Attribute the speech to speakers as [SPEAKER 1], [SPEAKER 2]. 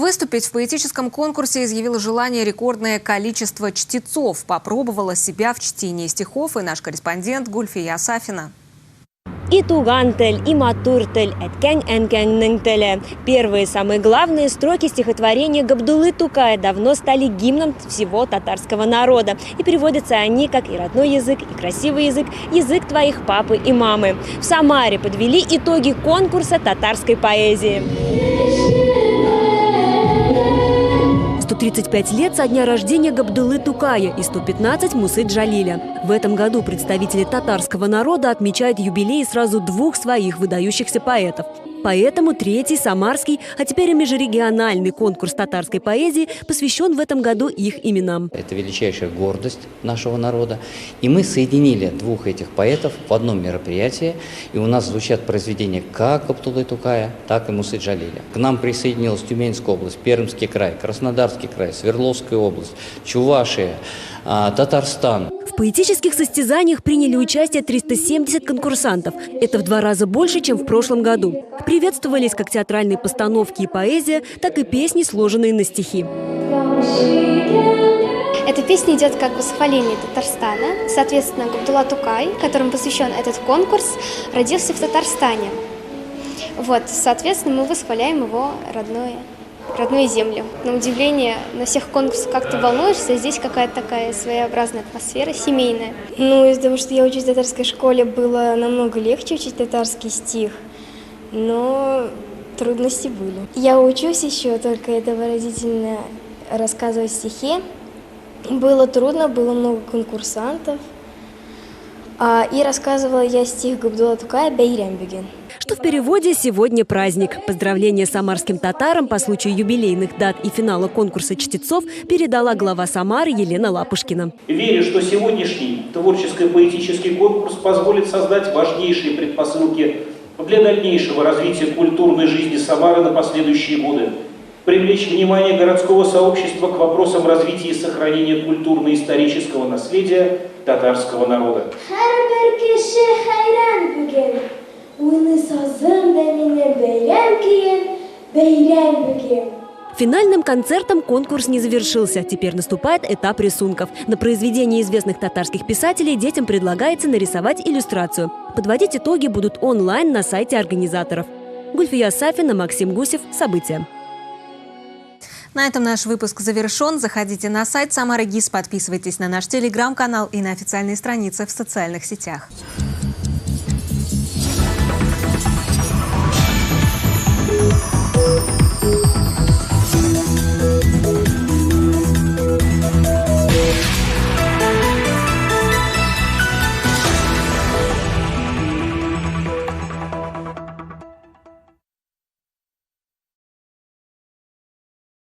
[SPEAKER 1] Выступить в поэтическом конкурсе изъявило желание рекордное количество чтецов. Попробовала себя в чтении стихов и наш корреспондент Гульфия Сафина.
[SPEAKER 2] И туган тель, и матур тель, эткень энкеннің теле. Первые, самые главные строки стихотворения Габдуллы Тукая давно стали гимном всего татарского народа. И переводятся они как и родной язык, и красивый язык, язык твоих папы и мамы. В Самаре подвели итоги конкурса татарской поэзии. 135 лет со дня рождения Габдуллы Тукая и 115 Мусы Джалиля. В этом году представители татарского народа отмечают юбилей сразу двух своих выдающихся поэтов. Поэтому третий самарский, а теперь и межрегиональный конкурс татарской поэзии посвящен в этом году их именам.
[SPEAKER 3] Это величайшая гордость нашего народа. И мы соединили двух этих поэтов в одном мероприятии. И у нас звучат произведения как Габдуллы Тукая, так и Мусы Джалиля. К нам присоединилась Тюменская область, Пермский край, Краснодарский край, Свердловская область, Чувашия, Татарстан.
[SPEAKER 2] В поэтических состязаниях приняли участие 370 конкурсантов. Это в 2 раза больше, чем в прошлом году. Приветствовались как театральные постановки и поэзия, так и песни, сложенные на стихи.
[SPEAKER 4] Эта песня идет как восхваление Татарстана. Соответственно, Габдулла Тукай, которому посвящен этот конкурс, родился в Татарстане. Вот, соответственно, мы восхваляем его родную землю. На удивление, на всех конкурсах как-то волнуешься, здесь какая-то такая своеобразная атмосфера, семейная.
[SPEAKER 5] Ну, из-за того, что я учусь в татарской школе, было намного легче учить татарский стих, но трудности были. Я учусь еще, только это выразительно рассказывать стихи. Было трудно, было много конкурсантов. И рассказывала я стих Габдулла Тукая «Бейрам бюген»,
[SPEAKER 2] что в переводе «Сегодня праздник». Поздравления самарским татарам по случаю юбилейных дат и финала конкурса чтецов передала глава Самары Елена Лапушкина.
[SPEAKER 6] Верю, что сегодняшний творческо-поэтический конкурс позволит создать важнейшие предпосылки для дальнейшего развития культурной жизни Самары на последующие годы, привлечь внимание городского сообщества к вопросам развития и сохранения культурно-исторического наследия татарского народа.
[SPEAKER 2] Финальным концертом конкурс не завершился. Теперь наступает этап рисунков. На произведения известных татарских писателей детям предлагается нарисовать иллюстрацию. Подводить итоги будут онлайн на сайте организаторов. Гульфия Сафина, Максим Гусев. События.
[SPEAKER 1] На этом наш выпуск завершен. Заходите на сайт Самара ГИС, подписывайтесь на наш телеграм-канал и на официальные страницы в социальных сетях.